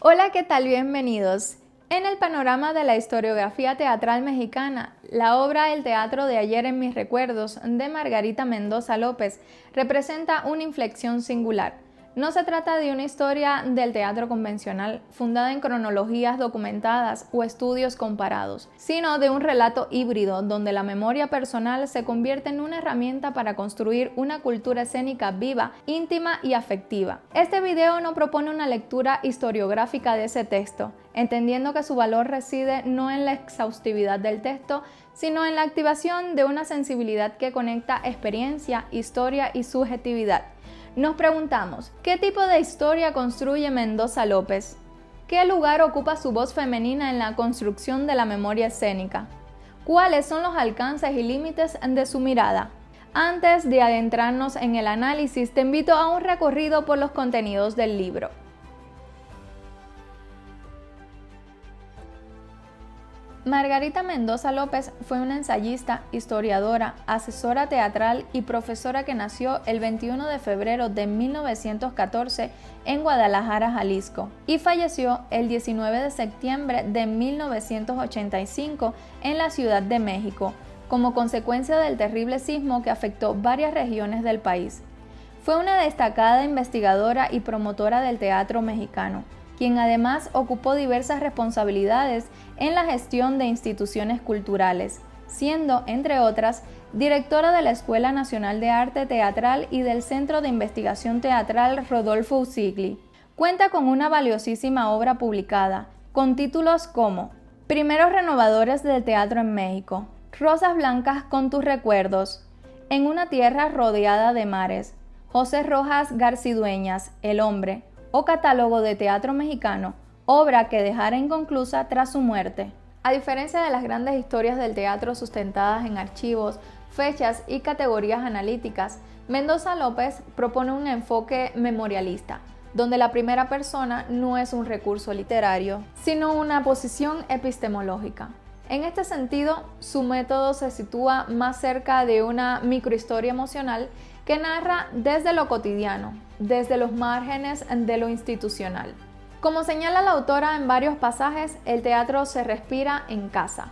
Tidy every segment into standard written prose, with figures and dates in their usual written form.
Hola, ¿qué tal? Bienvenidos. En el panorama de la historiografía teatral mexicana, la obra El teatro de ayer en mis recuerdos de Margarita Mendoza López representa una inflexión singular. No se trata de una historia del teatro convencional, fundada en cronologías documentadas o estudios comparados, sino de un relato híbrido donde la memoria personal se convierte en una herramienta para construir una cultura escénica viva, íntima y afectiva. Este video no propone una lectura historiográfica de ese texto, entendiendo que su valor reside no en la exhaustividad del texto, sino en la activación de una sensibilidad que conecta experiencia, historia y subjetividad. Nos preguntamos, ¿qué tipo de historia construye Mendoza López? ¿Qué lugar ocupa su voz femenina en la construcción de la memoria escénica? ¿Cuáles son los alcances y límites de su mirada? Antes de adentrarnos en el análisis, te invito a un recorrido por los contenidos del libro. Margarita Mendoza López fue una ensayista, historiadora, asesora teatral y profesora que nació el 21 de febrero de 1914 en Guadalajara, Jalisco, y falleció el 19 de septiembre de 1985 en la Ciudad de México, como consecuencia del terrible sismo que afectó varias regiones del país. Fue una destacada investigadora y promotora del teatro mexicano, quien además ocupó diversas responsabilidades en la gestión de instituciones culturales, siendo, entre otras, directora de la Escuela Nacional de Arte Teatral y del Centro de Investigación Teatral Rodolfo Usigli. Cuenta con una valiosísima obra publicada, con títulos como Primeros renovadores del teatro en México, Rosas blancas con tus recuerdos, En una tierra rodeada de mares, José Rojas Garcidueñas, El hombre, o Catálogo de Teatro Mexicano, obra que dejara inconclusa tras su muerte. A diferencia de las grandes historias del teatro sustentadas en archivos, fechas y categorías analíticas, Mendoza López propone un enfoque memorialista, donde la primera persona no es un recurso literario, sino una posición epistemológica. En este sentido, su método se sitúa más cerca de una microhistoria emocional que narra desde lo cotidiano, desde los márgenes de lo institucional. Como señala la autora en varios pasajes, el teatro se respira en casa,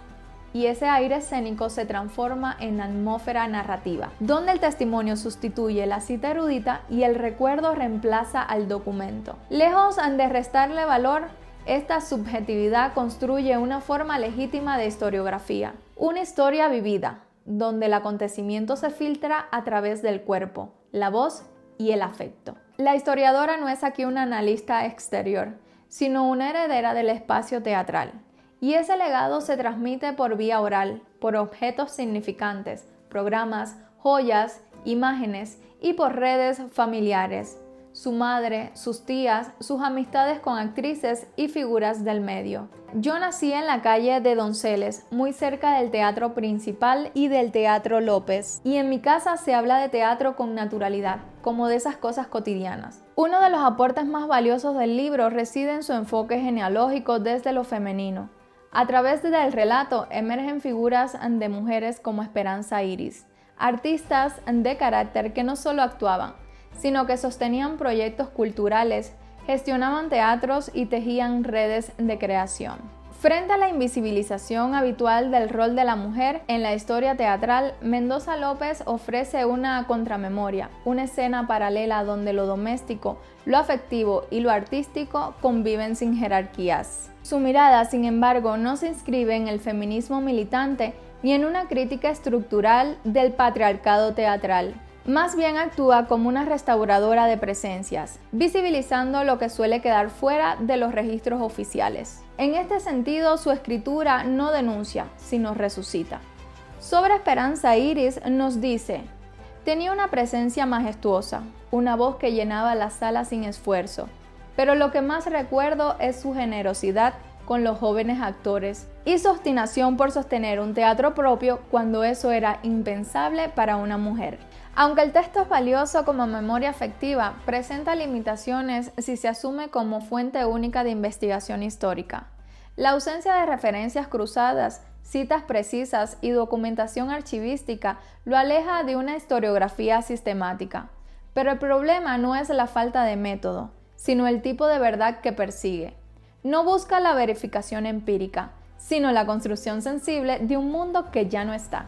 y ese aire escénico se transforma en atmósfera narrativa, donde el testimonio sustituye la cita erudita y el recuerdo reemplaza al documento. Lejos de restarle valor, esta subjetividad construye una forma legítima de historiografía, una historia vivida, donde el acontecimiento se filtra a través del cuerpo, la voz y el afecto. La historiadora no es aquí una analista exterior, sino una heredera del espacio teatral, y ese legado se transmite por vía oral, por objetos significantes, programas, joyas, imágenes y por redes familiares. Su madre, sus tías, sus amistades con actrices y figuras del medio. Yo nací en la calle de Donceles, muy cerca del Teatro Principal y del Teatro López, y en mi casa se habla de teatro con naturalidad, como de esas cosas cotidianas. Uno de los aportes más valiosos del libro reside en su enfoque genealógico desde lo femenino. A través del relato emergen figuras de mujeres como Esperanza Iris, artistas de carácter que no solo actuaban, sino que sostenían proyectos culturales, gestionaban teatros y tejían redes de creación. Frente a la invisibilización habitual del rol de la mujer en la historia teatral, Mendoza López ofrece una contramemoria, una escena paralela donde lo doméstico, lo afectivo y lo artístico conviven sin jerarquías. Su mirada, sin embargo, no se inscribe en el feminismo militante ni en una crítica estructural del patriarcado teatral. Más bien actúa como una restauradora de presencias, visibilizando lo que suele quedar fuera de los registros oficiales. En este sentido, su escritura no denuncia, sino resucita. Sobre Esperanza Iris nos dice: tenía una presencia majestuosa, una voz que llenaba la sala sin esfuerzo, pero lo que más recuerdo es su generosidad con los jóvenes actores y su obstinación por sostener un teatro propio cuando eso era impensable para una mujer. Aunque el texto es valioso como memoria afectiva, presenta limitaciones si se asume como fuente única de investigación histórica. La ausencia de referencias cruzadas, citas precisas y documentación archivística lo aleja de una historiografía sistemática. Pero el problema no es la falta de método, sino el tipo de verdad que persigue. no busca la verificación empírica, sino la construcción sensible de un mundo que ya no está.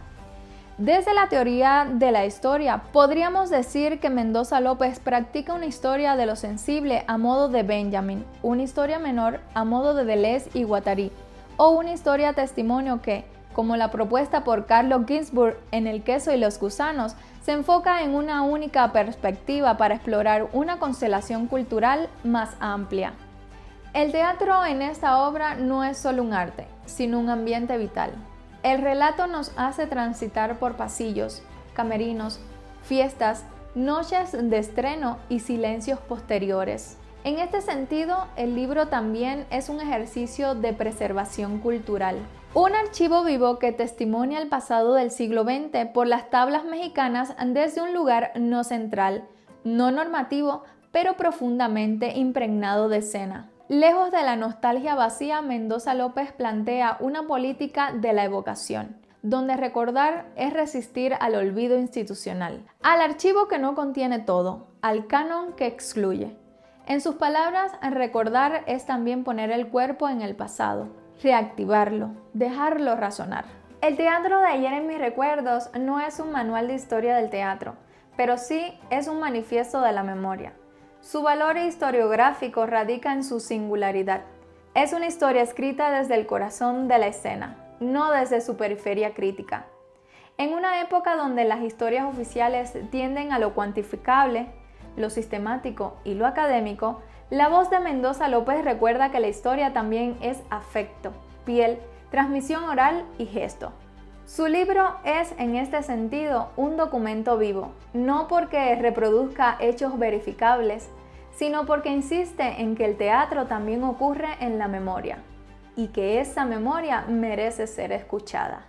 Desde la teoría de la historia, podríamos decir que Mendoza López practica una historia de lo sensible a modo de Benjamin, una historia menor a modo de Deleuze y Guattari, o una historia testimonio que, como la propuesta por Carlo Ginzburg en El queso y los gusanos, se enfoca en una única perspectiva para explorar una constelación cultural más amplia. El teatro en esta obra no es solo un arte, sino un ambiente vital. El relato nos hace transitar por pasillos, camerinos, fiestas, noches de estreno y silencios posteriores. En este sentido, el libro también es un ejercicio de preservación cultural. Un archivo vivo que testimonia el pasado del siglo XX por las tablas mexicanas desde un lugar no central, no normativo, pero profundamente impregnado de escena. Lejos de la nostalgia vacía, Mendoza López plantea una política de la evocación, donde recordar es resistir al olvido institucional, al archivo que no contiene todo, al canon que excluye. En sus palabras, recordar es también poner el cuerpo en el pasado, reactivarlo, dejarlo razonar. El teatro de ayer en mis recuerdos no es un manual de historia del teatro, pero sí es un manifiesto de la memoria. Su valor historiográfico radica en su singularidad. Es una historia escrita desde el corazón de la escena, no desde su periferia crítica. En una época donde las historias oficiales tienden a lo cuantificable, lo sistemático y lo académico, la voz de Mendoza López recuerda que la historia también es afecto, piel, transmisión oral y gesto. Su libro es, en este sentido, un documento vivo, no porque reproduzca hechos verificables, sino porque insiste en que el teatro también ocurre en la memoria y que esa memoria merece ser escuchada.